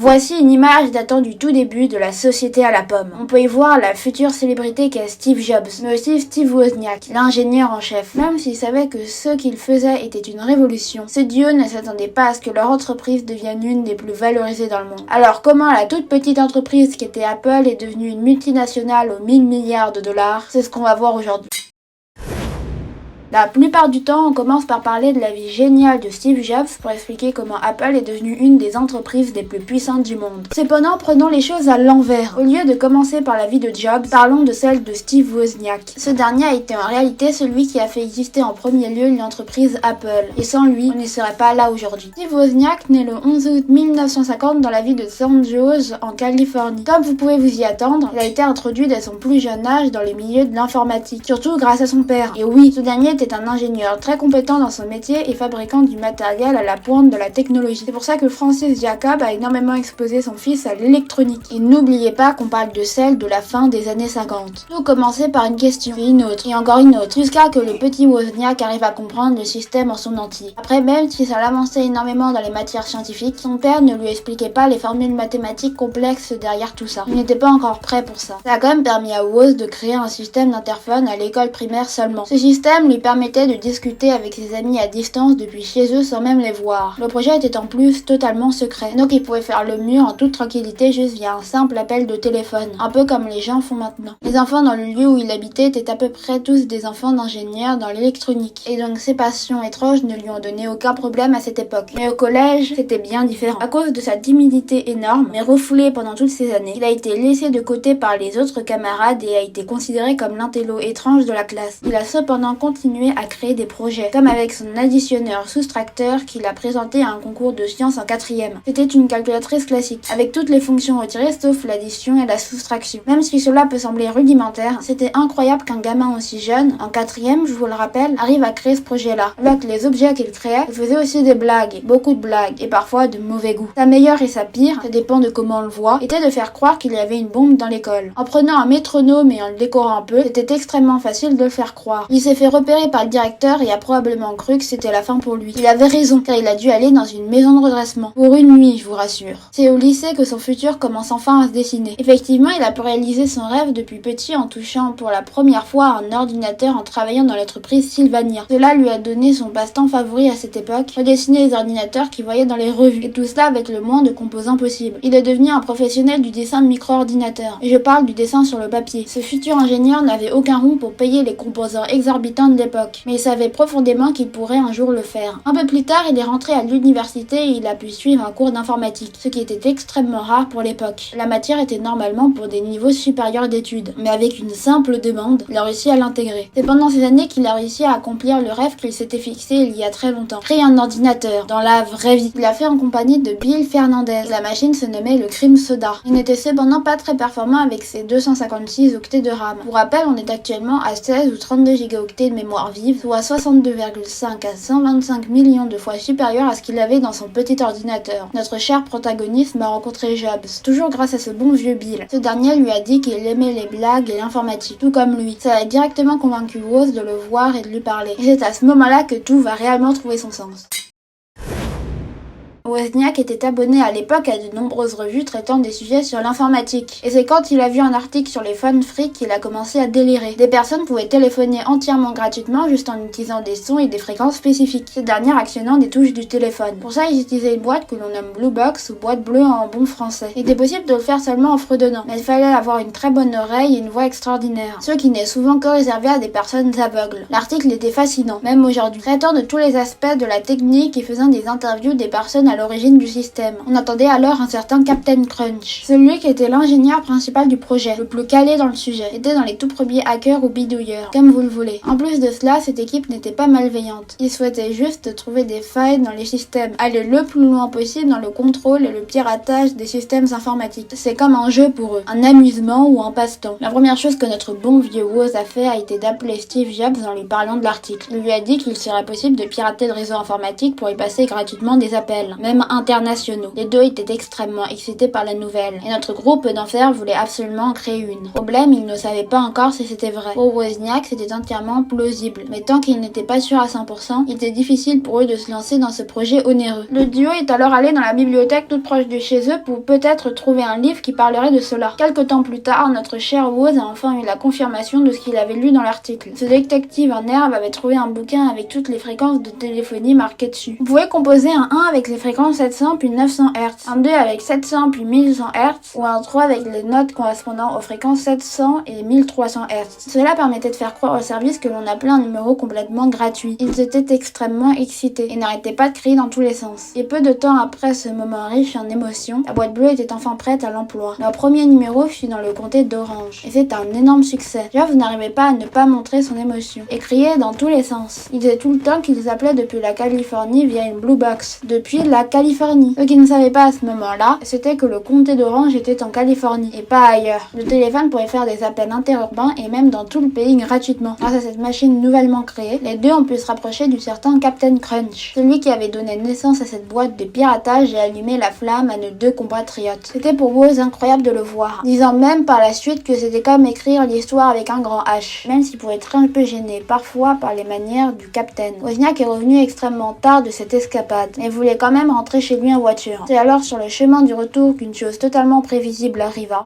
Voici une image datant du tout début de la société à la pomme. On peut y voir la future célébrité qu'est Steve Jobs, mais aussi Steve Wozniak, l'ingénieur en chef. Même s'il savait que ce qu'il faisait était une révolution, ce duo ne s'attendait pas à ce que leur entreprise devienne une des plus valorisées dans le monde. Alors comment la toute petite entreprise qui était Apple est devenue une multinationale aux 1000 milliards de dollars? C'est ce qu'on va voir aujourd'hui. La plupart du temps, on commence par parler de la vie géniale de Steve Jobs pour expliquer comment Apple est devenue une des entreprises les plus puissantes du monde. Cependant, prenons les choses à l'envers. Au lieu de commencer par la vie de Jobs, parlons de celle de Steve Wozniak. Ce dernier a été en réalité celui qui a fait exister en premier lieu l'entreprise Apple. Et sans lui, on ne serait pas là aujourd'hui. Steve Wozniak naît le 11 août 1950 dans la ville de San Jose, en Californie. Comme vous pouvez vous y attendre, il a été introduit dès son plus jeune âge dans les milieux de l'informatique, surtout grâce à son père. Et oui, ce dernier était un ingénieur très compétent dans son métier et fabricant du matériel à la pointe de la technologie. C'est pour ça que Francis Jacob a énormément exposé son fils à l'électronique. Et n'oubliez pas qu'on parle de celle de la fin des années 50. Tout commençait par une question, puis une autre, et encore une autre, jusqu'à que le petit Wozniak arrive à comprendre le système en son entier. Après, même si ça l'avançait énormément dans les matières scientifiques, son père ne lui expliquait pas les formules mathématiques complexes derrière tout ça. Il n'était pas encore prêt pour ça. Ça a quand même permis à Woz de créer un système d'interphone à l'école primaire seulement. Ce système lui permettait de discuter avec ses amis à distance depuis chez eux sans même les voir. Le projet était en plus totalement secret, donc il pouvait faire le mur en toute tranquillité juste via un simple appel de téléphone, un peu comme les gens font maintenant. Les enfants dans le lieu où il habitait étaient à peu près tous des enfants d'ingénieurs dans l'électronique, et donc ses passions étranges ne lui ont donné aucun problème à cette époque. Mais au collège, c'était bien différent. À cause de sa timidité énorme, mais refoulée pendant toutes ces années, il a été laissé de côté par les autres camarades et a été considéré comme l'intello étrange de la classe. Il a cependant continué à créer des projets, comme avec son additionneur-soustracteur qu'il a présenté à un concours de sciences en 4e. C'était une calculatrice classique, avec toutes les fonctions retirées sauf l'addition et la soustraction. Même si cela peut sembler rudimentaire, c'était incroyable qu'un gamin aussi jeune, en 4e, je vous le rappelle, arrive à créer ce projet-là. Alors que les objets qu'il créait faisaient aussi des blagues, beaucoup de blagues, et parfois de mauvais goût. Sa meilleure et sa pire, ça dépend de comment on le voit, était de faire croire qu'il y avait une bombe dans l'école. En prenant un métronome et en le décorant un peu, c'était extrêmement facile de le faire croire. Il s'est fait repérer par le directeur et a probablement cru que c'était la fin pour lui. Il avait raison, car il a dû aller dans une maison de redressement. Pour une nuit, je vous rassure. C'est au lycée que son futur commence enfin à se dessiner. Effectivement, il a pu réaliser son rêve depuis petit en touchant pour la première fois à un ordinateur en travaillant dans l'entreprise Sylvania. Cela lui a donné son passe-temps favori à cette époque, redessiner les ordinateurs qu'il voyait dans les revues. Et tout cela avec le moins de composants possible. Il est devenu un professionnel du dessin de micro-ordinateurs. Et je parle du dessin sur le papier. Ce futur ingénieur n'avait aucun rond pour payer les composants exorbitants de l'époque. Mais il savait profondément qu'il pourrait un jour le faire. Un peu plus tard, il est rentré à l'université et il a pu suivre un cours d'informatique, ce qui était extrêmement rare pour l'époque. La matière était normalement pour des niveaux supérieurs d'études, mais avec une simple demande, il a réussi à l'intégrer. C'est pendant ces années qu'il a réussi à accomplir le rêve qu'il s'était fixé il y a très longtemps. Créer un ordinateur, dans la vraie vie. Il l'a fait en compagnie de Bill Fernandez. La machine se nommait le Cream Soda. Il n'était cependant pas très performant avec ses 256 octets de RAM. Pour rappel, on est actuellement à 16 ou 32 gigaoctets de mémoire vive, soit 62,5 à 125 millions de fois supérieur à ce qu'il avait dans son petit ordinateur. Notre cher protagoniste m'a rencontré Jobs, toujours grâce à ce bon vieux Bill. Ce dernier lui a dit qu'il aimait les blagues et l'informatique, tout comme lui. Ça a directement convaincu Woz de le voir et de lui parler. Et c'est à ce moment-là que tout va réellement trouver son sens. Wozniak était abonné à l'époque à de nombreuses revues traitant des sujets sur l'informatique. Et c'est quand il a vu un article sur les Fun Freaks qu'il a commencé à délirer. Des personnes pouvaient téléphoner entièrement gratuitement juste en utilisant des sons et des fréquences spécifiques, ces dernières actionnant des touches du téléphone. Pour ça, ils utilisaient une boîte que l'on nomme Blue Box ou boîte bleue en bon français. Il était possible de le faire seulement en fredonnant, mais il fallait avoir une très bonne oreille et une voix extraordinaire, ce qui n'est souvent que réservé à des personnes aveugles. L'article était fascinant, même aujourd'hui, traitant de tous les aspects de la technique et faisant des interviews des personnes à l'origine du système. On attendait alors un certain Captain Crunch, celui qui était l'ingénieur principal du projet, le plus calé dans le sujet, était dans les tout premiers hackers ou bidouilleurs, comme vous le voulez. En plus de cela, cette équipe n'était pas malveillante. Ils souhaitaient juste trouver des failles dans les systèmes, aller le plus loin possible dans le contrôle et le piratage des systèmes informatiques. C'est comme un jeu pour eux, un amusement ou un passe-temps. La première chose que notre bon vieux Woz a fait a été d'appeler Steve Jobs en lui parlant de l'article. Il lui a dit qu'il serait possible de pirater le réseau informatique pour y passer gratuitement des appels. même internationaux. Les deux étaient extrêmement excités par la nouvelle, et notre groupe d'enfer voulait absolument en créer une. Problème, ils ne savaient pas encore si c'était vrai. Pour Wozniak, c'était entièrement plausible, mais tant qu'ils n'étaient pas sûrs à 100%, il était difficile pour eux de se lancer dans ce projet onéreux. Le duo est alors allé dans la bibliothèque toute proche de chez eux pour peut-être trouver un livre qui parlerait de cela. Quelque temps plus tard, notre cher Woz a enfin eu la confirmation de ce qu'il avait lu dans l'article. Ce détective en herbe avait trouvé un bouquin avec toutes les fréquences de téléphonie marquées dessus. Vous pouvez composer un 1 avec les fréquences 700 puis 900 Hz, un 2 avec 700 puis 1100 Hz, ou un 3 avec les notes correspondant aux fréquences 700 et 1300 Hz. Cela permettait de faire croire au service que l'on appelait un numéro complètement gratuit. Ils étaient extrêmement excités et n'arrêtaient pas de crier dans tous les sens. Et peu de temps après ce moment riche en émotions, la boîte bleue était enfin prête à l'emploi. Leur premier numéro fut dans le comté d'Orange, et c'est un énorme succès. Jobs n'arrivait pas à ne pas montrer son émotion, et criait dans tous les sens. Il disait tout le temps qu'ils appelaient depuis la Californie via une Blue Box. Depuis la Californie. Ce qu'ils ne savaient pas à ce moment-là, c'était que le comté d'Orange était en Californie, et pas ailleurs. Le téléphone pourrait faire des appels interurbains et même dans tout le pays gratuitement. Grâce à cette machine nouvellement créée, les deux ont pu se rapprocher du certain Captain Crunch, celui qui avait donné naissance à cette boîte de piratage et allumé la flamme à nos deux compatriotes. C'était pour Woz incroyable de le voir, disant même par la suite que c'était comme écrire l'histoire avec un grand H, même s'il pouvait être un peu gêné parfois par les manières du Captain. Wozniak est revenu extrêmement tard de cette escapade, mais voulait quand même rentrer chez lui en voiture. C'est alors sur le chemin du retour qu'une chose totalement prévisible arriva.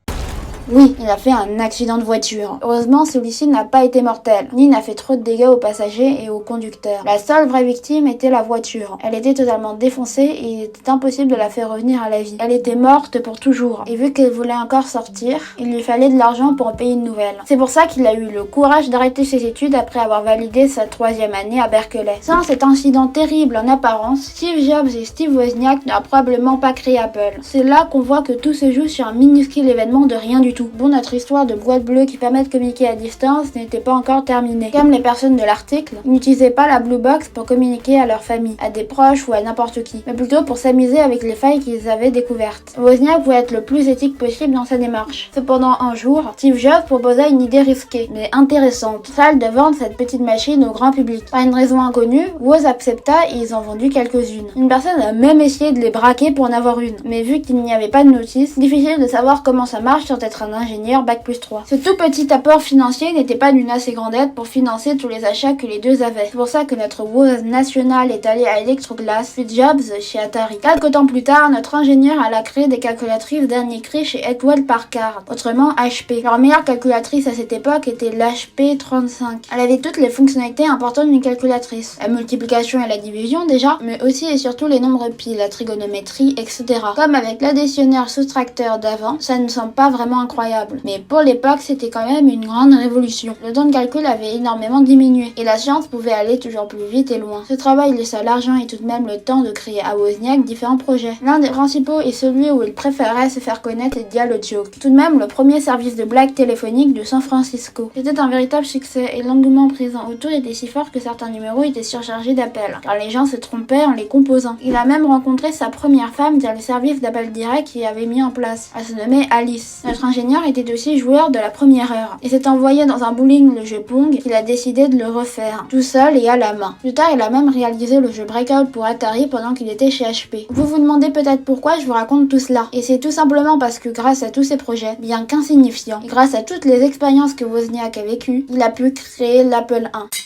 Oui, il a fait un accident de voiture. Heureusement, celui-ci n'a pas été mortel, ni n'a fait trop de dégâts aux passagers et aux conducteurs. La seule vraie victime était la voiture. Elle était totalement défoncée et il était impossible de la faire revenir à la vie. Elle était morte pour toujours. Et vu qu'elle voulait encore sortir, il lui fallait de l'argent pour en payer une nouvelle. C'est pour ça qu'il a eu le courage d'arrêter ses études après avoir validé sa 3e année à Berkeley. Sans cet incident terrible en apparence, Steve Jobs et Steve Wozniak n'auraient probablement pas créé Apple. C'est là qu'on voit que tout se joue sur un minuscule événement de rien du tout. Bon, notre histoire de boîte bleue qui permet de communiquer à distance n'était pas encore terminée. Comme les personnes de l'article, ils n'utilisaient pas la Blue Box pour communiquer à leur famille, à des proches ou à n'importe qui, mais plutôt pour s'amuser avec les failles qu'ils avaient découvertes. Wozniak voulait être le plus éthique possible dans sa démarche. Cependant, un jour, Steve Jobs proposa une idée risquée, mais intéressante, celle de vendre cette petite machine au grand public. Par une raison inconnue, Woz accepta et ils en vendu quelques-unes. Une personne a même essayé de les braquer pour en avoir une, mais vu qu'il n'y avait pas de notice, difficile de savoir comment ça marche sans être un ingénieur Bac+3. Ce tout petit apport financier n'était pas d'une assez grande aide pour financer tous les achats que les deux avaient. C'est pour ça que notre Woz national est allé à Electroglass, puis Jobs chez Atari. Quelques temps plus tard, notre ingénieur alla créer des calculatrices dernier cri chez Hewlett Packard, autrement HP. Leur meilleure calculatrice à cette époque était l'HP 35. Elle avait toutes les fonctionnalités importantes d'une calculatrice. La multiplication et la division déjà, mais aussi et surtout les nombres pi, la trigonométrie, etc. Comme avec l'additionneur soustracteur d'avant, ça ne semble pas vraiment incroyable. Mais pour l'époque, c'était quand même une grande révolution. Le temps de calcul avait énormément diminué, et la science pouvait aller toujours plus vite et loin. Ce travail laissa l'argent et tout de même le temps de créer à Wozniak différents projets. L'un des principaux est celui où il préférait se faire connaître et Dialojoke. Tout de même, le premier service de blague téléphonique de San Francisco. C'était un véritable succès, et l'engouement présent autour était si fort que certains numéros étaient surchargés d'appels, car les gens se trompaient en les composant. Il a même rencontré sa première femme via le service d'appel direct qu'il avait mis en place. Elle se nommait Alice. Notre ingénieur était aussi joueur de la première heure, et s'est envoyé dans un bowling le jeu Pong qu'il a décidé de le refaire, tout seul et à la main. Plus tard, il a même réalisé le jeu Breakout pour Atari pendant qu'il était chez HP. Vous vous demandez peut-être pourquoi je vous raconte tout cela, et c'est tout simplement parce que grâce à tous ces projets, bien qu'insignifiants, et grâce à toutes les expériences que Wozniak a vécues, il a pu créer l'Apple I.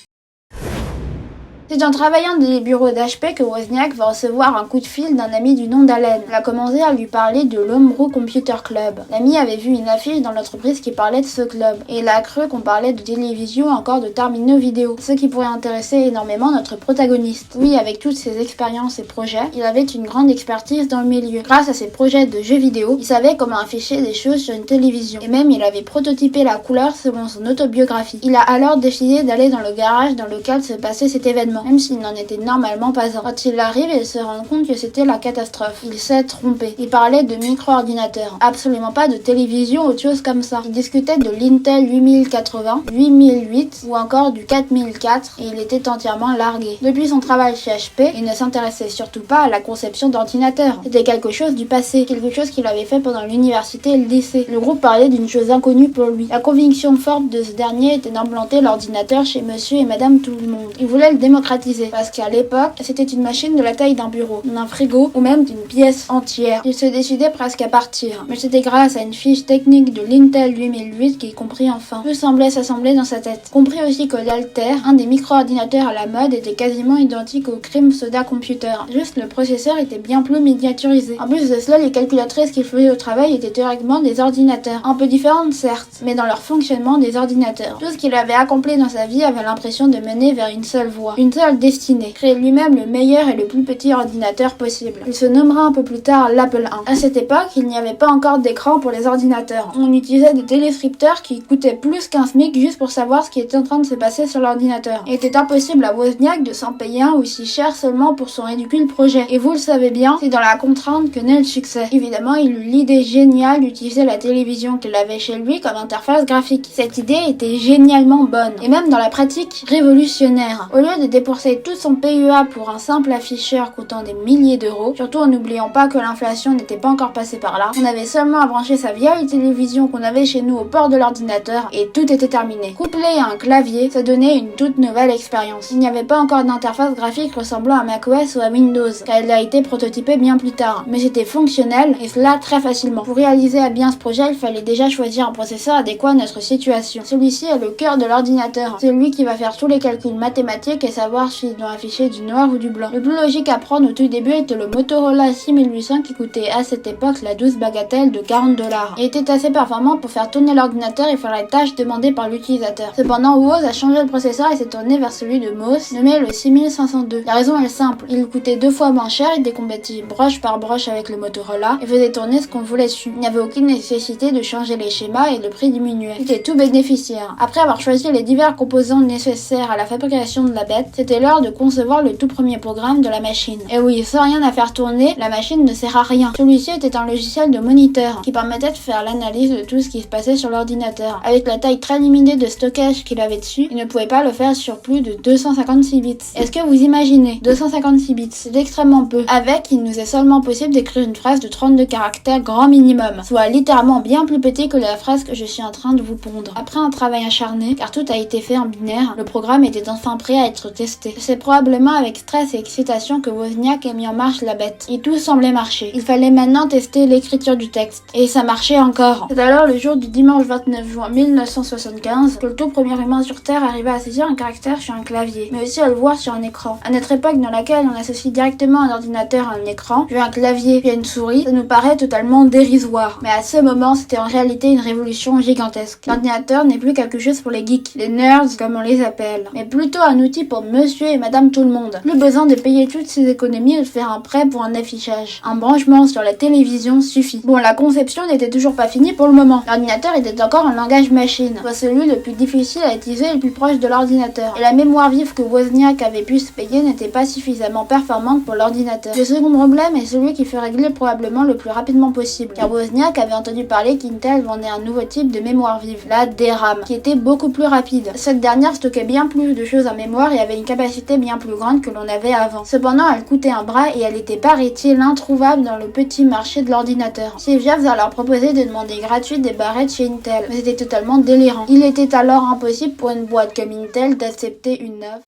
C'est en travaillant dans les bureaux d'HP que Wozniak va recevoir un coup de fil d'un ami du nom d'Allen. Il a commencé à lui parler de l'Homebrew Computer Club. L'ami avait vu une affiche dans l'entreprise qui parlait de ce club, et il a cru qu'on parlait de télévision, encore de terminaux vidéo, ce qui pourrait intéresser énormément notre protagoniste. Oui, avec toutes ses expériences et projets, il avait une grande expertise dans le milieu. Grâce à ses projets de jeux vidéo, il savait comment afficher des choses sur une télévision, et même il avait prototypé la couleur selon son autobiographie. Il a alors décidé d'aller dans le garage dans lequel se passait cet événement, même s'il n'en était normalement pas un. Quand il arrive, il se rend compte que c'était la catastrophe. Il s'est trompé. Il parlait de micro-ordinateur, absolument pas de télévision ou autre chose comme ça. Il discutait de l'Intel 8080, 8008 ou encore du 4004 et il était entièrement largué. Depuis son travail chez HP, il ne s'intéressait surtout pas à la conception d'ordinateurs. C'était quelque chose du passé, quelque chose qu'il avait fait pendant l'université et le lycée. Le groupe parlait d'une chose inconnue pour lui. La conviction forte de ce dernier était d'implanter l'ordinateur chez monsieur et madame tout le monde. Il voulait le démocratiser démocratisé, parce qu'à l'époque, c'était une machine de la taille d'un bureau, d'un frigo ou même d'une pièce entière. Il se décidait presque à partir, mais c'était grâce à une fiche technique de l'Intel 8008 qu'il comprit enfin. Tout semblait s'assembler dans sa tête. Compris aussi que l'Altair, un des micro-ordinateurs à la mode, était quasiment identique au Crim Soda Computer. Juste le processeur était bien plus miniaturisé. En plus de cela, les calculatrices qu'il faisait au travail étaient théoriquement des ordinateurs. Un peu différentes certes, mais dans leur fonctionnement des ordinateurs. Tout ce qu'il avait accompli dans sa vie avait l'impression de mener vers une seule voie, une seule destinée, créer lui-même le meilleur et le plus petit ordinateur possible. Il se nommera un peu plus tard l'Apple I. À cette époque, il n'y avait pas encore d'écran pour les ordinateurs. On utilisait des téléscripteurs qui coûtaient plus qu'un SMIC juste pour savoir ce qui était en train de se passer sur l'ordinateur. Il était impossible à Wozniak de s'en payer un aussi cher seulement pour son ridicule projet. Et vous le savez bien, c'est dans la contrainte que naît le succès. Évidemment, il eut l'idée géniale d'utiliser la télévision qu'il avait chez lui comme interface graphique. Cette idée était génialement bonne, et même dans la pratique, révolutionnaire. Au lieu de débourser tout son PEA pour un simple afficheur coûtant des milliers d'euros, surtout en n'oubliant pas que l'inflation n'était pas encore passée par là, on avait seulement à brancher sa vieille télévision qu'on avait chez nous au port de l'ordinateur et tout était terminé. Couplé à un clavier, ça donnait une toute nouvelle expérience. Il n'y avait pas encore d'interface graphique ressemblant à macOS ou à Windows, car elle a été prototypée bien plus tard, mais c'était fonctionnel et cela très facilement. Pour réaliser à bien ce projet, il fallait déjà choisir un processeur adéquat à notre situation. Celui-ci est le cœur de l'ordinateur. C'est lui qui va faire tous les calculs mathématiques et savoir s'il doit afficher du noir ou du blanc. Le plus logique à prendre au tout début était le Motorola 6800 qui coûtait à cette époque la douce bagatelle de $40 et était assez performant pour faire tourner l'ordinateur et faire les tâches demandées par l'utilisateur. Cependant, Woz a changé de processeur et s'est tourné vers celui de MOS, nommé le 6502. La raison est simple, il coûtait 2 fois moins cher, il était compatible broche par broche avec le Motorola et faisait tourner ce qu'on voulait dessus. Il n'y avait aucune nécessité de changer les schémas et le prix diminuait. C'était tout bénéficiaire. Après avoir choisi les divers composants nécessaires à la fabrication de la bête, c'était l'heure de concevoir le tout premier programme de la machine. Et oui, sans rien à faire tourner, la machine ne sert à rien. Celui-ci était un logiciel de moniteur qui permettait de faire l'analyse de tout ce qui se passait sur l'ordinateur. Avec la taille très limitée de stockage qu'il avait dessus, il ne pouvait pas le faire sur plus de 256 bits. Est-ce que vous imaginez 256 bits, c'est extrêmement peu. Avec, il nous est seulement possible d'écrire une phrase de 32 caractères grand minimum, soit littéralement bien plus petit que la phrase que je suis en train de vous pondre. Après un travail acharné, car tout a été fait en binaire, le programme était enfin prêt à être testé. C'est probablement avec stress et excitation que Wozniak a mis en marche la bête. Et tout semblait marcher. Il fallait maintenant tester l'écriture du texte. Et ça marchait encore. C'est alors le jour du dimanche 29 juin 1975 que le tout premier humain sur Terre arriva à saisir un caractère sur un clavier, mais aussi à le voir sur un écran. À notre époque dans laquelle on associe directement un ordinateur à un écran, puis un clavier, puis une souris, ça nous paraît totalement dérisoire. Mais à ce moment, c'était en réalité une révolution gigantesque. L'ordinateur n'est plus quelque chose pour les geeks, les nerds comme on les appelle, mais plutôt un outil pour monsieur et madame tout le monde. Plus besoin de payer toutes ses économies ou de faire un prêt pour un affichage. Un branchement sur la télévision suffit. Bon, la conception n'était toujours pas finie pour le moment. L'ordinateur était encore un langage machine, soit celui le plus difficile à utiliser et le plus proche de l'ordinateur. Et la mémoire vive que Wozniak avait pu se payer n'était pas suffisamment performante pour l'ordinateur. Le second problème est celui qu'il faut régler probablement le plus rapidement possible, car Wozniak avait entendu parler qu'Intel vendait un nouveau type de mémoire vive, la DRAM, qui était beaucoup plus rapide. Cette dernière stockait bien plus de choses en mémoire et avait une capacité bien plus grande que l'on avait avant. Cependant, elle coûtait un bras et elle était, paraît-il, introuvable dans le petit marché de l'ordinateur. Steve Jobs a leur proposé de demander gratuit des barrettes chez Intel, mais c'était totalement délirant. Il était alors impossible pour une boîte comme Intel d'accepter une offre.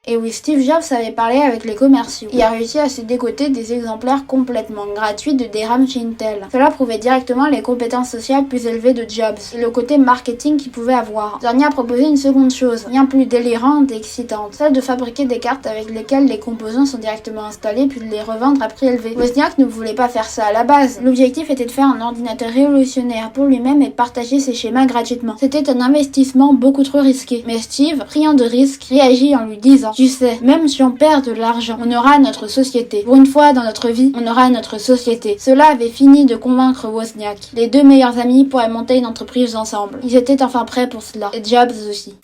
Et oui, Steve Jobs avait parlé avec les commerciaux. Il a réussi à se dégoter des exemplaires complètement gratuits de DRAM chez Intel. Cela prouvait directement les compétences sociales plus élevées de Jobs et le côté marketing qu'il pouvait avoir. Ce dernier a proposé une seconde chose, bien plus délirante et excitante, celle de fabriquer des cartes avec lesquelles les composants sont directement installés puis de les revendre à prix élevé. Wozniak ne voulait pas faire ça à la base. L'objectif était de faire un ordinateur révolutionnaire pour lui-même et de partager ses schémas gratuitement. C'était un investissement beaucoup trop risqué. Mais Steve, friand de risque, réagit en lui disant: tu sais, même si on perd de l'argent, on aura notre société. Pour une fois dans notre vie, on aura notre société. Cela avait fini de convaincre Wozniak. Les deux meilleurs amis pourraient monter une entreprise ensemble. Ils étaient enfin prêts pour cela. Et Jobs aussi.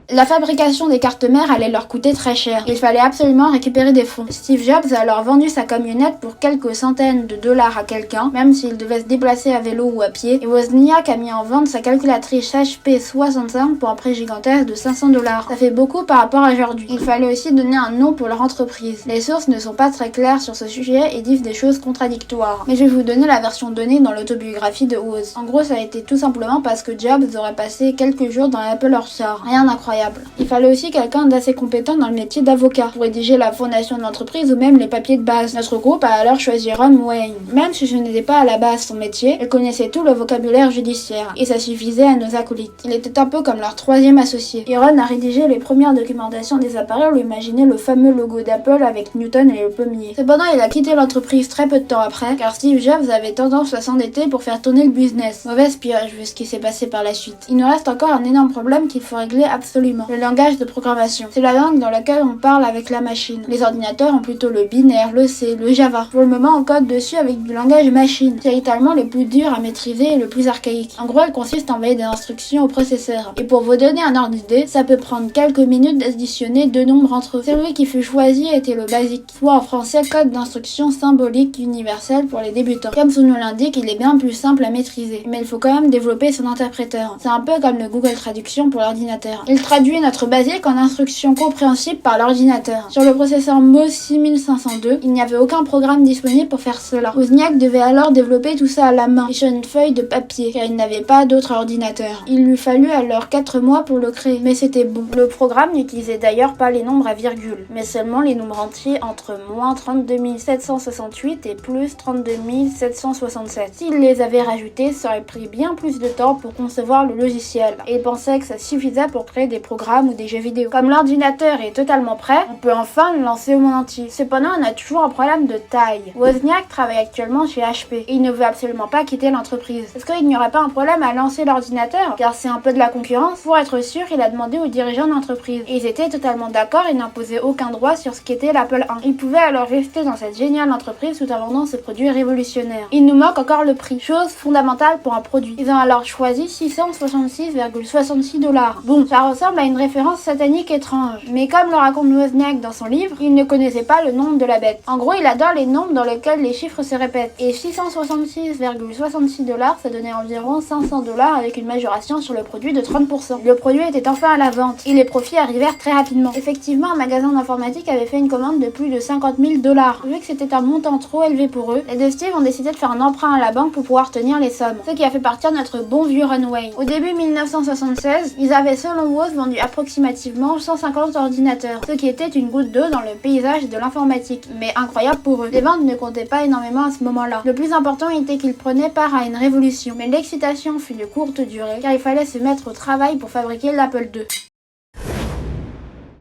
La fabrication des cartes mères allait leur coûter très cher. Il fallait absolument récupérer des fonds. Steve Jobs a alors vendu sa camionnette pour quelques centaines de dollars à quelqu'un, même s'il devait se déplacer à vélo ou à pied. Et Wozniak a mis en vente sa calculatrice HP 65 pour un prix gigantesque de 500 $. Ça fait beaucoup par rapport à aujourd'hui. Il fallait aussi donner un nom pour leur entreprise. Les sources ne sont pas très claires sur ce sujet et disent des choses contradictoires. Mais je vais vous donner la version donnée dans l'autobiographie de Woz. En gros, ça a été tout simplement parce que Jobs aurait passé quelques jours dans l'Apple Orchard. Rien d'incroyable. incroyable. Il fallait aussi quelqu'un d'assez compétent dans le métier d'avocat pour rédiger la fondation de l'entreprise ou même les papiers de base. Notre groupe a alors choisi Ron Wayne. Même si ce n'était pas à la base son métier, elle connaissait tout le vocabulaire judiciaire et ça suffisait à nos acolytes. Il était un peu comme leur troisième associé. Et Ron a rédigé les premières documentations des appareils où imaginait le fameux logo d'Apple avec Newton et le pommier. Cependant, il a quitté l'entreprise très peu de temps après, car Steve Jobs avait tendance à s'endetter pour faire tourner le business. Mauvaise pioche vu ce qui s'est passé par la suite. Il nous reste encore un énorme problème qu'il faut régler absolument. Le langage de programmation. C'est la langue dans laquelle on parle avec la machine. Les ordinateurs ont plutôt le binaire, le C, le Java. Pour le moment, on code dessus avec du langage machine. C'est littéralement le plus dur à maîtriser et le plus archaïque. En gros, elle consiste à envoyer des instructions au processeur. Et pour vous donner un ordre d'idée, ça peut prendre quelques minutes d'additionner deux nombres entre eux. Celui qui fut choisi était le basique, soit en français code d'instruction symbolique universel pour les débutants. Comme son nom l'indique, il est bien plus simple à maîtriser, mais il faut quand même développer son interpréteur. C'est un peu comme le Google Traduction pour l'ordinateur. Il traduit notre basique en instructions compréhensibles par l'ordinateur. Sur le processeur MOS 6502, il n'y avait aucun programme disponible pour faire cela. Wozniak devait alors développer tout ça à la main et sur une feuille de papier, car il n'avait pas d'autre ordinateur. Il lui fallut alors 4 mois pour le créer, mais c'était bon. Le programme n'utilisait d'ailleurs pas les nombres à virgule, mais seulement les nombres entiers entre moins 32 768 et plus 32 767. S'il les avait rajoutés, ça aurait pris bien plus de temps pour concevoir le logiciel, et il pensait que ça suffisait pour créer des programmes ou des jeux vidéo. Comme l'ordinateur est totalement prêt, on peut enfin le lancer au monde entier. Cependant, on a toujours un problème de taille. Wozniak travaille actuellement chez HP, et il ne veut absolument pas quitter l'entreprise. Est-ce qu'il n'y aurait pas un problème à lancer l'ordinateur, car c'est un peu de la concurrence? Pour être sûr, il a demandé aux dirigeants d'entreprise, et ils étaient totalement d'accord et n'imposaient aucun droit sur ce qu'était l'Apple I. Il pouvait alors rester dans cette géniale entreprise tout en vendant ce produit révolutionnaire. Il nous manque encore le prix, chose fondamentale pour un produit. Ils ont alors choisi 666,66 $. Bon, ça ressemble à une référence satanique étrange, mais comme le raconte Wozniak dans son livre, il ne connaissait pas le nombre de la bête. En gros, il adore les nombres dans lesquels les chiffres se répètent, et 666,66 $, ça donnait environ 500 $ avec une majoration sur le produit de 30%. Le produit était enfin à la vente, et les profits arrivèrent très rapidement. Effectivement, un magasin d'informatique avait fait une commande de plus de 50 000 $. Vu que c'était un montant trop élevé pour eux, les deux Steve ont décidé de faire un emprunt à la banque pour pouvoir tenir les sommes, ce qui a fait partir notre bon vieux Ron Wayne. Au début 1976, ils avaient selon Woz vendu approximativement 150 ordinateurs, ce qui était une goutte d'eau dans le paysage de l'informatique, mais incroyable pour eux. Les ventes ne comptaient pas énormément à ce moment-là. Le plus important était qu'ils prenaient part à une révolution, mais l'excitation fut de courte durée, car il fallait se mettre au travail pour fabriquer l'Apple II.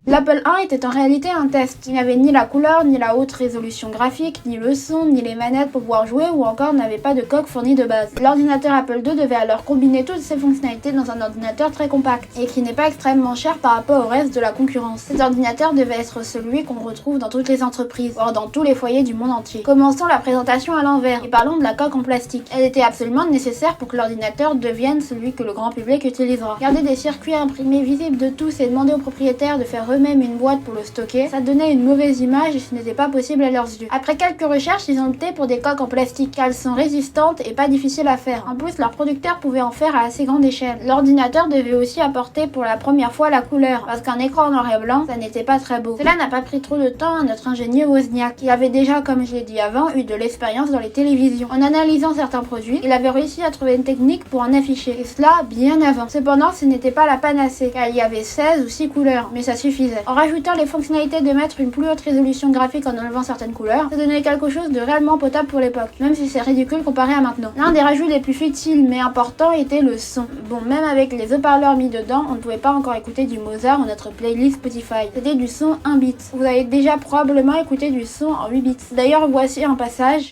L'Apple I était en réalité un test. Il n'avait ni la couleur, ni la haute résolution graphique, ni le son, ni les manettes pour pouvoir jouer ou encore n'avait pas de coque fournie de base. L'ordinateur Apple II devait alors combiner toutes ces fonctionnalités dans un ordinateur très compact et qui n'est pas extrêmement cher par rapport au reste de la concurrence. Cet ordinateur devait être celui qu'on retrouve dans toutes les entreprises, voire dans tous les foyers du monde entier. Commençons la présentation à l'envers et parlons de la coque en plastique. Elle était absolument nécessaire pour que l'ordinateur devienne celui que le grand public utilisera. Garder des circuits imprimés visibles de tous et demander aux propriétaires de faire eux-mêmes une boîte pour le stocker, ça donnait une mauvaise image et ce n'était pas possible à leurs yeux. Après quelques recherches, ils ont opté pour des coques en plastique car elles sont résistantes et pas difficiles à faire. En plus, leur producteur pouvait en faire à assez grande échelle. L'ordinateur devait aussi apporter pour la première fois la couleur, parce qu'un écran en noir et blanc, ça n'était pas très beau. Cela n'a pas pris trop de temps à notre ingénieur Wozniak, qui avait déjà, comme je l'ai dit avant, eu de l'expérience dans les télévisions. En analysant certains produits, il avait réussi à trouver une technique pour en afficher, et cela bien avant. Cependant, ce n'était pas la panacée, car il y avait 16 ou 6 couleurs, mais ça suffisait. En rajoutant les fonctionnalités de mettre une plus haute résolution graphique en enlevant certaines couleurs, ça donnait quelque chose de réellement potable pour l'époque, même si c'est ridicule comparé à maintenant. L'un des rajouts les plus futiles mais importants était le son. Bon, même avec les haut-parleurs mis dedans, on ne pouvait pas encore écouter du Mozart dans notre playlist Spotify. C'était du son 1 bit. Vous avez déjà probablement écouté du son en 8 bits. D'ailleurs, voici un passage.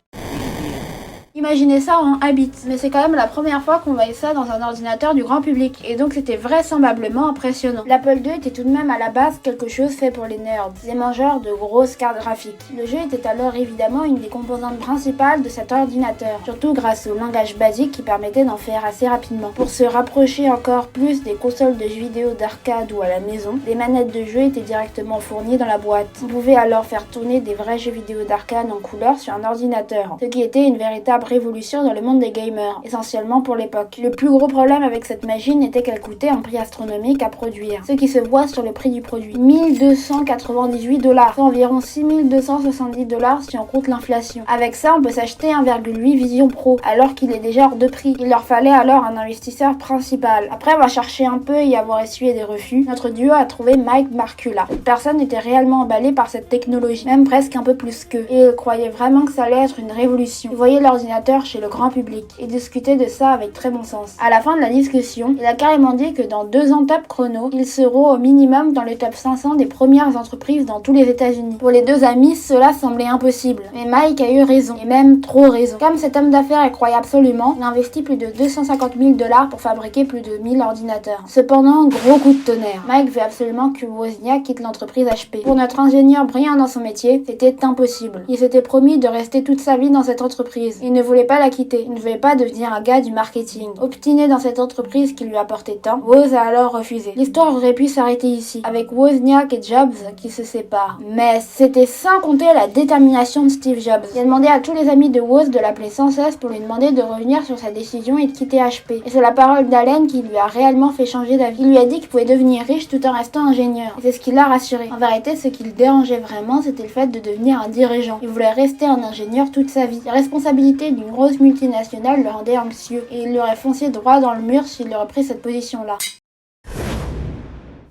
Imaginez ça en 1 bit, mais c'est quand même la première fois qu'on voyait ça dans un ordinateur du grand public, et donc c'était vraisemblablement impressionnant. L'Apple II était tout de même à la base quelque chose fait pour les nerds, les mangeurs de grosses cartes graphiques. Le jeu était alors évidemment une des composantes principales de cet ordinateur, surtout grâce au langage basique qui permettait d'en faire assez rapidement. Pour se rapprocher encore plus des consoles de jeux vidéo d'arcade ou à la maison, les manettes de jeu étaient directement fournies dans la boîte. On pouvait alors faire tourner des vrais jeux vidéo d'arcade en couleur sur un ordinateur, ce qui était une véritable véritable révolution dans le monde des gamers, essentiellement pour l'époque. Le plus gros problème avec cette machine était qu'elle coûtait un prix astronomique à produire, ce qui se voit sur le prix du produit. 1298 $, soit environ 6270 $ si on compte l'inflation. Avec ça, on peut s'acheter 1,8 Vision Pro, alors qu'il est déjà hors de prix. Il leur fallait alors un investisseur principal. Après avoir cherché un peu et avoir essuyé des refus, notre duo a trouvé Mike Markula. Cette personne était réellement emballée par cette technologie, même presque un peu plus qu'eux, et il croyait vraiment que ça allait être une révolution. Il voyait l'ordinateur chez le grand public et discutait de ça avec très bon sens. À la fin de la discussion, il a carrément dit que dans 2 ans top chrono, ils seront au minimum dans le top 500 des premières entreprises dans tous les États-Unis. Pour les deux amis, cela semblait impossible, mais Mike a eu raison, et même trop raison. Comme cet homme d'affaires y croyait absolument, il investit plus de 250 000 $ pour fabriquer plus de 1000 ordinateurs. Cependant, gros coup de tonnerre. Mike veut absolument que Wozniak quitte l'entreprise HP. Pour notre ingénieur brillant dans son métier, c'était impossible. Il s'était promis de rester toute sa vie dans cette entreprise. Il ne voulait pas la quitter. Il ne voulait pas devenir un gars du marketing. Obstiné dans cette entreprise qui lui apportait tant, Woz a alors refusé. L'histoire aurait pu s'arrêter ici, avec Wozniak et Jobs qui se séparent. Mais c'était sans compter la détermination de Steve Jobs. Il a demandé à tous les amis de Woz de l'appeler sans cesse pour lui demander de revenir sur sa décision et de quitter HP. Et c'est la parole d'Allen qui lui a réellement fait changer d'avis. Il lui a dit qu'il pouvait devenir riche tout en restant ingénieur. Et c'est ce qui l'a rassuré. En vérité, ce qui le dérangeait vraiment, c'était le fait de devenir un dirigeant. Il voulait rester un ingénieur toute sa vie. Les responsabilités d'une grosse multinationale le rendaient anxieux. Et il aurait foncé droit dans le mur s'il aurait pris cette position-là.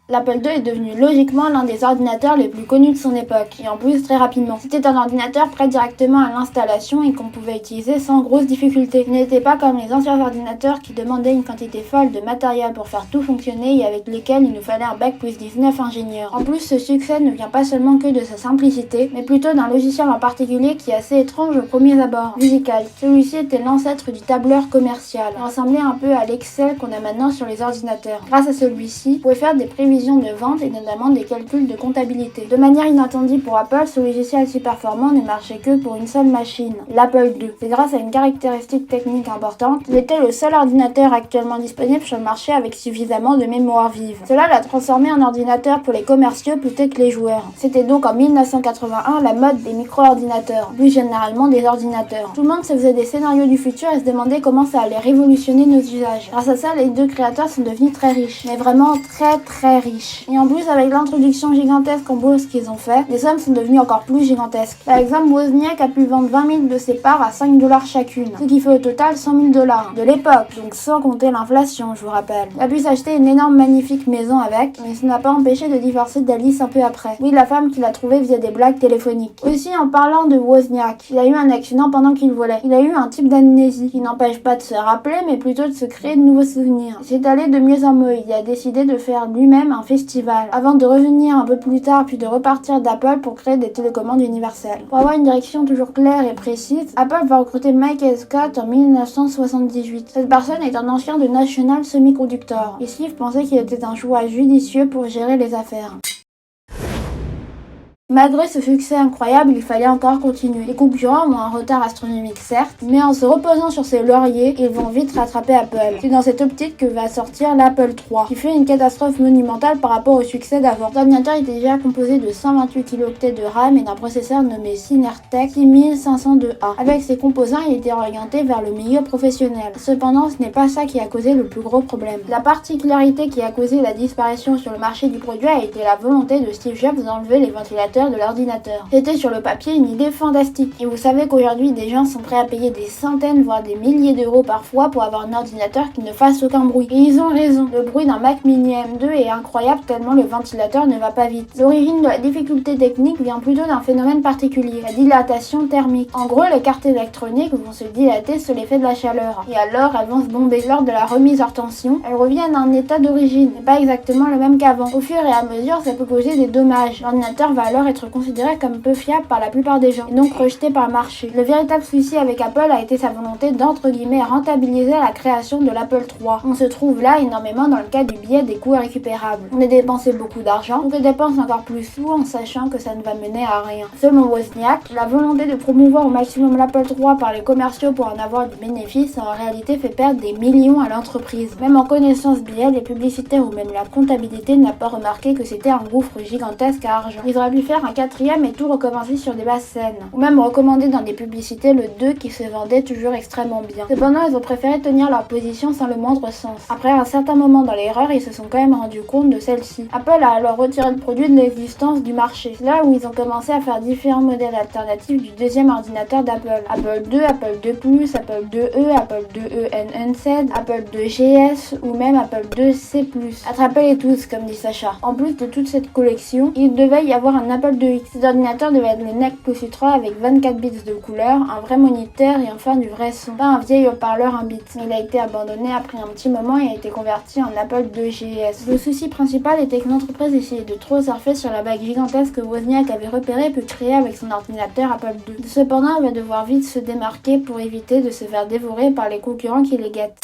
L'Apple II est devenu logiquement l'un des ordinateurs les plus connus de son époque, et en plus très rapidement. C'était un ordinateur prêt directement à l'installation et qu'on pouvait utiliser sans grosse difficulté. Il n'était pas comme les anciens ordinateurs qui demandaient une quantité folle de matériel pour faire tout fonctionner et avec lesquels il nous fallait un bac plus 19 ingénieurs. En plus, ce succès ne vient pas seulement que de sa simplicité, mais plutôt d'un logiciel en particulier qui est assez étrange au premier abord. Musical. Celui-ci était l'ancêtre du tableur commercial. Il ressemblait un peu à l'Excel qu'on a maintenant sur les ordinateurs. Grâce à celui-ci, vous pouvez faire des prévisions de vente et notamment des calculs de comptabilité. De manière inattendue pour Apple, ce logiciel si performant ne marchait que pour une seule machine, l'Apple II. C'est grâce à une caractéristique technique importante qu'il était le seul ordinateur actuellement disponible sur le marché avec suffisamment de mémoire vive. Cela l'a transformé en ordinateur pour les commerciaux plutôt que les joueurs. C'était donc en 1981 la mode des micro-ordinateurs, plus généralement des ordinateurs. Tout le monde se faisait des scénarios du futur et se demandait comment ça allait révolutionner nos usages. Grâce à ça, les deux créateurs sont devenus très riches, mais vraiment très riches. Et en plus, avec l'introduction gigantesque en bourse qu'ils ont fait, les sommes sont devenues encore plus gigantesques. Par exemple, Wozniak a pu vendre 20 000 de ses parts à 5 $ chacune, ce qui fait au total 100 000 $ de l'époque, donc sans compter l'inflation, je vous rappelle. Il a pu s'acheter une énorme magnifique maison avec, mais ça n'a pas empêché de divorcer d'Alice un peu après. Oui, la femme qu'il a trouvée via des blagues téléphoniques. Aussi, en parlant de Wozniak, il a eu un accident pendant qu'il volait. Il a eu un type d'amnésie qui n'empêche pas de se rappeler, mais plutôt de se créer de nouveaux souvenirs. C'est allé de mieux en mieux. Il a décidé de faire lui-même un festival, avant de revenir un peu plus tard puis de repartir d'Apple pour créer des télécommandes universelles. Pour avoir une direction toujours claire et précise, Apple va recruter Michael Scott en 1978. Cette personne est un ancien de National Semiconductor, et Steve pensait qu'il était un choix judicieux pour gérer les affaires. Malgré ce succès incroyable, il fallait encore continuer. Les concurrents ont un retard astronomique certes, mais en se reposant sur ses lauriers, ils vont vite rattraper Apple. C'est dans cette optique que va sortir l'Apple III, qui fait une catastrophe monumentale par rapport au succès d'avant. L'ordinateur était déjà composé de 128 kilooctets de RAM et d'un processeur nommé Cinertec 6502A. Avec ses composants, il était orienté vers le milieu professionnel. Cependant, ce n'est pas ça qui a causé le plus gros problème. La particularité qui a causé la disparition sur le marché du produit a été la volonté de Steve Jobs d'enlever les ventilateurs de l'ordinateur. C'était sur le papier une idée fantastique. Et vous savez qu'aujourd'hui, des gens sont prêts à payer des centaines, voire des milliers d'euros parfois pour avoir un ordinateur qui ne fasse aucun bruit. Et ils ont raison. Le bruit d'un Mac Mini M2 est incroyable tellement le ventilateur ne va pas vite. L'origine de la difficulté technique vient plutôt d'un phénomène particulier, la dilatation thermique. En gros, les cartes électroniques vont se dilater sous l'effet de la chaleur. Et alors, elles vont se bomber. Lors de la remise hors tension, elles reviennent à un état d'origine, mais pas exactement le même qu'avant. Au fur et à mesure, ça peut causer des dommages. L'ordinateur va alors être considéré comme peu fiable par la plupart des gens, et donc rejeté par le marché. Le véritable souci avec Apple a été sa volonté d'entre guillemets rentabiliser la création de l'Apple III. On se trouve là énormément dans le cas du biais des coûts récupérables. On a dépensé beaucoup d'argent, donc on dépense encore plus sous en sachant que ça ne va mener à rien. Selon Wozniak, la volonté de promouvoir au maximum l'Apple III par les commerciaux pour en avoir du bénéfice a en réalité fait perdre des millions à l'entreprise. Même en connaissance biais, les publicitaires ou même la comptabilité n'a pas remarqué que c'était un gouffre gigantesque à argent. Ils auraient pu faire faire un 4e et tout recommencer sur des bases saines. Ou même recommander dans des publicités le 2 qui se vendait toujours extrêmement bien. Cependant, ils ont préféré tenir leur position sans le moindre sens. Après un certain moment dans l'erreur, ils se sont quand même rendus compte de celle-ci. Apple a alors retiré le produit de l'existence du marché. C'est là où ils ont commencé à faire différents modèles alternatifs du deuxième ordinateur d'Apple. Apple II, Apple II Plus, Apple IIe, Apple IIe Enhanced, Apple II GS ou même Apple II C+. Attrapez-les tous, comme dit Sacha. En plus de toute cette collection, il devait y avoir un Apple IIX. Ces ordinateurs devaient être les NEC Plus Ultra avec 24 bits de couleur, un vrai moniteur et enfin du vrai son. Pas un vieil haut-parleur 1 bit. Il a été abandonné après un petit moment et a été converti en Apple II GS. Le souci principal était que l'entreprise essayait de trop surfer sur la bague gigantesque que Wozniak avait repérée puis créée avec son ordinateur Apple II. Cependant, elle va devoir vite se démarquer pour éviter de se faire dévorer par les concurrents qui les guettent.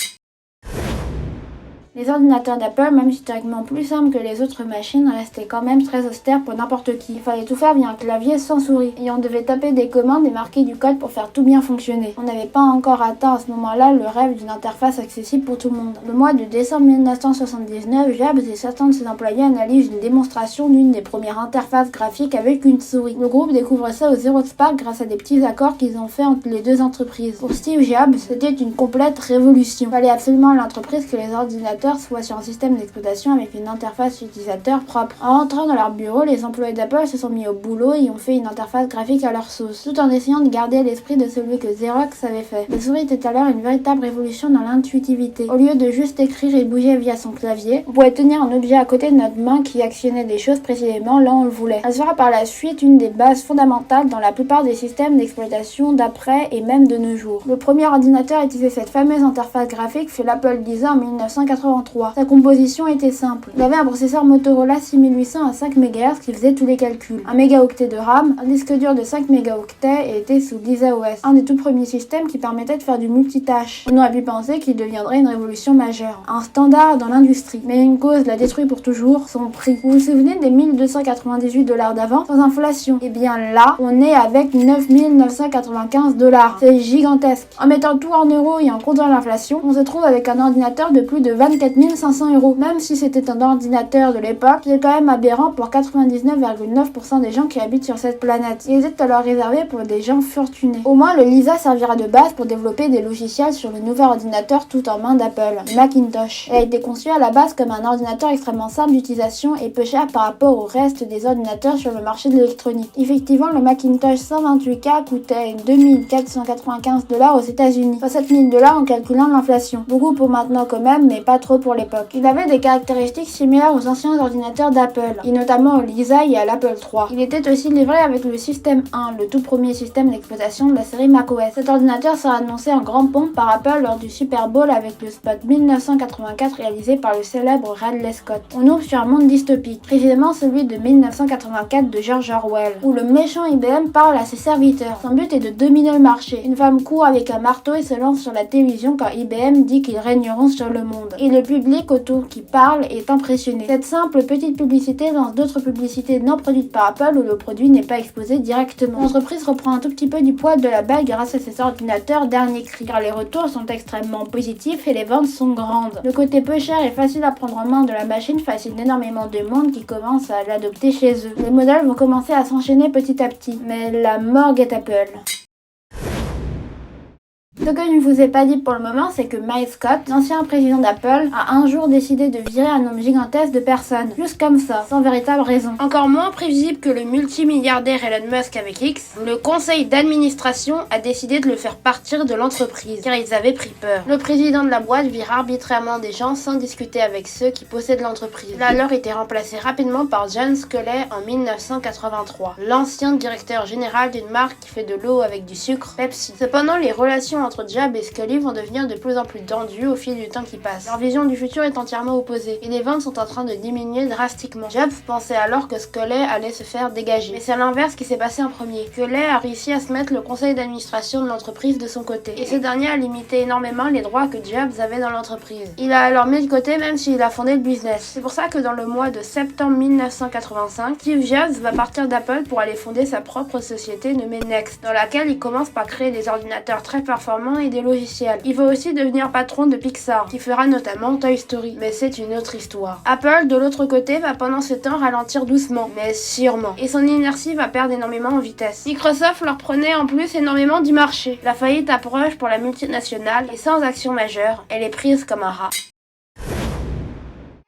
Les ordinateurs d'Apple, même historiquement plus simples que les autres machines, restaient quand même très austères pour n'importe qui. Il fallait tout faire via un clavier sans souris, et on devait taper des commandes et marquer du code pour faire tout bien fonctionner. On n'avait pas encore atteint à ce moment-là le rêve d'une interface accessible pour tout le monde. Le mois de décembre 1979, Jobs et certains de ses employés analysent une démonstration d'une des premières interfaces graphiques avec une souris. Le groupe découvre ça au Xerox PARC grâce à des petits accords qu'ils ont fait entre les deux entreprises. Pour Steve Jobs, c'était une complète révolution. Il fallait absolument à l'entreprise que les ordinateurs soit sur un système d'exploitation avec une interface utilisateur propre. En rentrant dans leur bureau, les employés d'Apple se sont mis au boulot et ont fait une interface graphique à leur sauce, tout en essayant de garder l'esprit de celui que Xerox avait fait. La souris était alors une véritable révolution dans l'intuitivité. Au lieu de juste écrire et bouger via son clavier, on pouvait tenir un objet à côté de notre main qui actionnait des choses précisément là où on le voulait. Elle sera par la suite une des bases fondamentales dans la plupart des systèmes d'exploitation d'après et même de nos jours. Le premier ordinateur à utiliser cette fameuse interface graphique fut l'Apple IIe en 1983. Sa composition était simple. Il avait un processeur Motorola 6800 à 5 MHz qui faisait tous les calculs, 1 mégaoctet de RAM, un disque dur de 5 mégaoctets et était sous Lisa OS, un des tout premiers systèmes qui permettait de faire du multitâche. On aurait pu penser qu'il deviendrait une révolution majeure, un standard dans l'industrie. Mais une cause l'a détruit pour toujours, son prix. Vous vous souvenez des 1298 $ d'avant sans inflation? Et bien là, on est avec 9995 $. C'est gigantesque. En mettant tout en euros et en comptant l'inflation, on se trouve avec un ordinateur de plus de 24 500 €. Même si c'était un ordinateur de l'époque, c'est quand même aberrant pour 99,9% des gens qui habitent sur cette planète. Il est alors réservé pour des gens fortunés. Au moins, le Lisa servira de base pour développer des logiciels sur le nouvel ordinateur tout en main d'Apple, le Macintosh. Elle a été conçue à la base comme un ordinateur extrêmement simple d'utilisation et peu cher par rapport au reste des ordinateurs sur le marché de l'électronique. Effectivement, le Macintosh 128K coûtait 2495 $ aux États-Unis, soit 7000 $ en calculant l'inflation. Beaucoup pour maintenant quand même, mais pas trop pour l'époque. Il avait des caractéristiques similaires aux anciens ordinateurs d'Apple, et notamment au Lisa et à l'Apple III. Il était aussi livré avec le système 1, le tout premier système d'exploitation de la série macOS. Cet ordinateur sera annoncé en grande pompe par Apple lors du Super Bowl avec le spot 1984 réalisé par le célèbre Ridley Scott. On ouvre sur un monde dystopique, précisément celui de 1984 de George Orwell, où le méchant IBM parle à ses serviteurs. Son but est de dominer le marché. Une femme court avec un marteau et se lance sur la télévision quand IBM dit qu'ils régneront sur le monde. Et le public autour qui parle est impressionné. Cette simple petite publicité lance d'autres publicités non produites par Apple où le produit n'est pas exposé directement. L'entreprise reprend un tout petit peu du poids de la bague grâce à ses ordinateurs dernier cri, car les retours sont extrêmement positifs et les ventes sont grandes. Le côté peu cher et facile à prendre en main de la machine fascine énormément de monde qui commence à l'adopter chez eux. Les modèles vont commencer à s'enchaîner petit à petit, mais la mort guette Apple. Ce que je ne vous ai pas dit pour le moment, c'est que Mike Scott, l'ancien président d'Apple, a un jour décidé de virer un nombre gigantesque de personnes, juste comme ça, sans véritable raison. Encore moins prévisible que le multimilliardaire Elon Musk avec X, le conseil d'administration a décidé de le faire partir de l'entreprise, car ils avaient pris peur. Le président de la boîte vire arbitrairement des gens sans discuter avec ceux qui possèdent l'entreprise. Il a alors été remplacé rapidement par John Sculley en 1983, l'ancien directeur général d'une marque qui fait de l'eau avec du sucre, Pepsi. Cependant, les relations entre Jobs et Sculley vont devenir de plus en plus tendues au fil du temps qui passe. Leur vision du futur est entièrement opposée et les ventes sont en train de diminuer drastiquement. Jobs pensait alors que Sculley allait se faire dégager, mais c'est l'inverse qui s'est passé en premier. Sculley a réussi à se mettre le conseil d'administration de l'entreprise de son côté et ce dernier a limité énormément les droits que Jobs avait dans l'entreprise. Il a alors mis de côté même s'il a fondé le business. C'est pour ça que dans le mois de septembre 1985, Steve Jobs va partir d'Apple pour aller fonder sa propre société nommée Next, dans laquelle il commence par créer des ordinateurs très performants médicaments et des logiciels. Il veut aussi devenir patron de Pixar, qui fera notamment Toy Story. Mais c'est une autre histoire. Apple, de l'autre côté, va pendant ce temps ralentir doucement, mais sûrement. Et son inertie va perdre énormément en vitesse. Microsoft leur prenait en plus énormément du marché. La faillite approche pour la multinationale et sans action majeure, elle est prise comme un rat.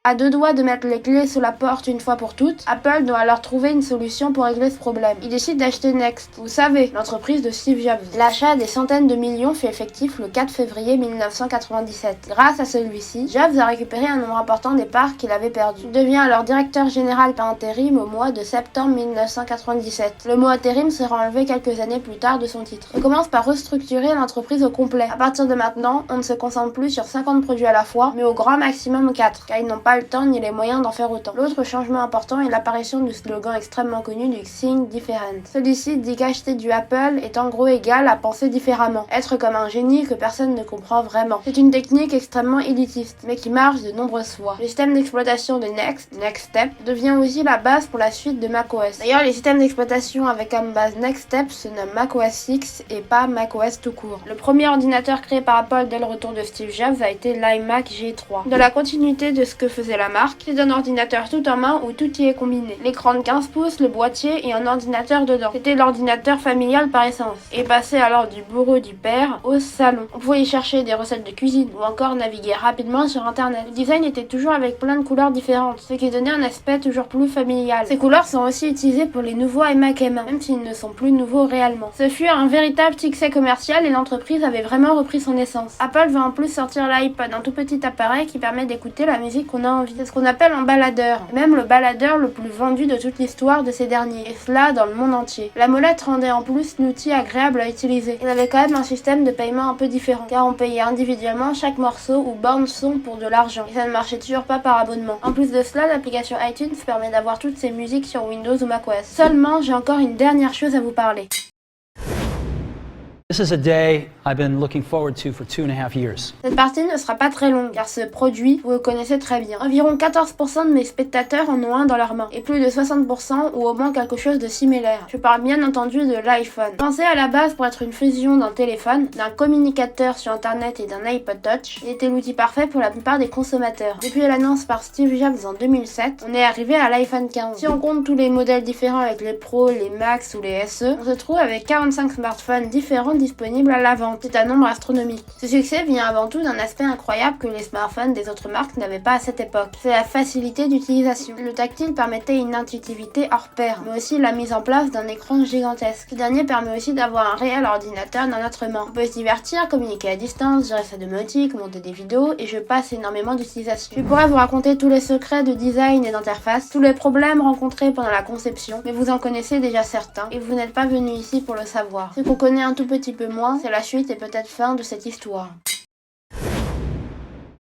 À deux doigts de mettre les clés sous la porte une fois pour toutes, Apple doit alors trouver une solution pour régler ce problème. Il décide d'acheter Next, vous savez, l'entreprise de Steve Jobs. L'achat des centaines de millions fut effectif le 4 février 1997. Grâce à celui-ci, Jobs a récupéré un nombre important des parts qu'il avait perdues. Il devient alors directeur général par intérim au mois de septembre 1997. Le mot intérim sera enlevé quelques années plus tard de son titre. Il commence par restructurer l'entreprise au complet. À partir de maintenant, on ne se concentre plus sur 50 produits à la fois, mais au grand maximum 4, car ils n'ont pas le temps ni les moyens d'en faire autant. L'autre changement important est l'apparition du slogan extrêmement connu du Think Different. Celui-ci dit qu'acheter du Apple est en gros égal à penser différemment, être comme un génie que personne ne comprend vraiment. C'est une technique extrêmement élitiste, mais qui marche de nombreuses fois. Le système d'exploitation de Next Step, devient aussi la base pour la suite de macOS. D'ailleurs, les systèmes d'exploitation avec comme base Next Step se nomment macOS X et pas macOS tout court. Le premier ordinateur créé par Apple dès le retour de Steve Jobs a été l'iMac G3. Dans la continuité de ce que faisait la marque, c'est un ordinateur tout en main où tout y est combiné. L'écran de 15 pouces, le boîtier et un ordinateur dedans. C'était l'ordinateur familial par essence. Et passait alors du bureau du père au salon. On pouvait y chercher des recettes de cuisine ou encore naviguer rapidement sur internet. Le design était toujours avec plein de couleurs différentes, ce qui donnait un aspect toujours plus familial. Ces couleurs sont aussi utilisées pour les nouveaux iMac M1, même s'ils ne sont plus nouveaux réellement. Ce fut un véritable succès commercial et l'entreprise avait vraiment repris son essence. Apple va en plus sortir l'iPod, un tout petit appareil qui permet d'écouter la musique qu'on a envie. C'est ce qu'on appelle un baladeur, même le baladeur le plus vendu de toute l'histoire de ces derniers, et cela dans le monde entier. La molette rendait en plus l'outil agréable à utiliser. Il avait quand même un système de paiement un peu différent, car on payait individuellement chaque morceau ou bande son pour de l'argent, et ça ne marchait toujours pas par abonnement. En plus de cela, l'application iTunes permet d'avoir toutes ces musiques sur Windows ou macOS. Seulement, j'ai encore une dernière chose à vous parler. This is a day I've been looking forward to for 2.5 years. Cette partie ne sera pas très longue, car ce produit, vous le connaissez très bien. Environ 14% de mes spectateurs en ont un dans leurs mains, et plus de 60% ou au moins quelque chose de similaire. Je parle bien entendu de l'iPhone. Pensé à la base pour être une fusion d'un téléphone, d'un communicateur sur internet et d'un iPod Touch, il était l'outil parfait pour la plupart des consommateurs. Depuis l'annonce par Steve Jobs en 2007, on est arrivé à l'iPhone 15. Si on compte tous les modèles différents avec les Pro, les Max ou les SE, on se trouve avec 45 smartphones différents disponible à la vente. C'est un nombre astronomique. Ce succès vient avant tout d'un aspect incroyable que les smartphones des autres marques n'avaient pas à cette époque. C'est la facilité d'utilisation. Le tactile permettait une intuitivité hors pair, mais aussi la mise en place d'un écran gigantesque. Ce dernier permet aussi d'avoir un réel ordinateur dans notre main. On peut se divertir, communiquer à distance, gérer sa domotique, monter des vidéos, et je passe énormément d'utilisation. Je pourrais vous raconter tous les secrets de design et d'interface, tous les problèmes rencontrés pendant la conception, mais vous en connaissez déjà certains, et vous n'êtes pas venu ici pour le savoir. Ce qu'on connaît un tout petit peu moins, c'est la suite et peut-être fin de cette histoire.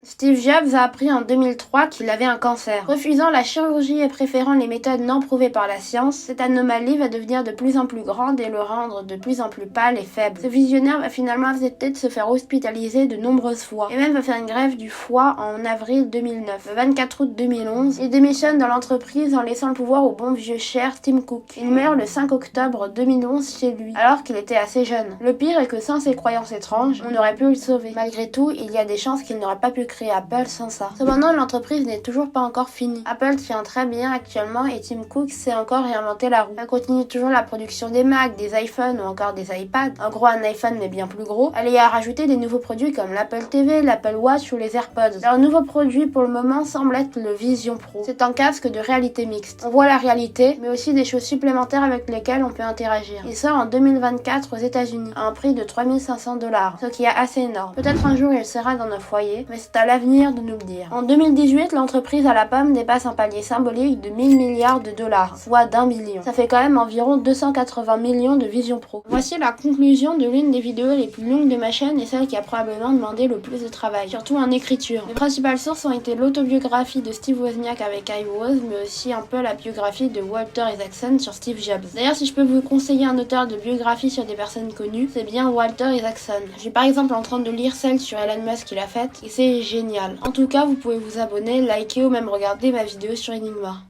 Steve Jobs a appris en 2003 qu'il avait un cancer. Refusant la chirurgie et préférant les méthodes non prouvées par la science, cette anomalie va devenir de plus en plus grande et le rendre de plus en plus pâle et faible. Ce visionnaire va finalement accepter de se faire hospitaliser de nombreuses fois, et même va faire une greffe du foie en avril 2009. Le 24 août 2011, il démissionne dans l'entreprise en laissant le pouvoir au bon vieux cher Tim Cook. Il meurt le 5 octobre 2011 chez lui, alors qu'il était assez jeune. Le pire est que sans ses croyances étranges, on aurait pu le sauver. Malgré tout, il y a des chances qu'il n'aurait pas pu créer Apple sans ça. Cependant, l'entreprise n'est toujours pas encore finie. Apple tient très bien actuellement et Tim Cook sait encore réinventer la roue. Elle continue toujours la production des Mac, des iPhones ou encore des iPads. En gros, un iPhone mais bien plus gros. Elle y a rajouté des nouveaux produits comme l'Apple TV, l'Apple Watch ou les AirPods. Leur nouveau produit pour le moment semble être le Vision Pro. C'est un casque de réalité mixte. On voit la réalité, mais aussi des choses supplémentaires avec lesquelles on peut interagir. Il sort en 2024 aux États-Unis à un prix de 3500 $, ce qui est assez énorme. Peut-être un jour il sera dans nos foyers, mais c'est à l'avenir de nous le dire. En 2018, l'entreprise à la pomme dépasse un palier symbolique de 1000 milliards de dollars, soit d'1 billion. Ça fait quand même environ 280 millions de Vision Pro. Voici la conclusion de l'une des vidéos les plus longues de ma chaîne et celle qui a probablement demandé le plus de travail, surtout en écriture. Les principales sources ont été l'autobiographie de Steve Wozniak avec iWoz, mais aussi un peu la biographie de Walter Isaacson sur Steve Jobs. D'ailleurs, si je peux vous conseiller un auteur de biographie sur des personnes connues, c'est bien Walter Isaacson. Je suis par exemple en train de lire celle sur Elon Musk qu'il a faite, et c'est génial. En tout cas, vous pouvez vous abonner, liker ou même regarder ma vidéo sur Enigma.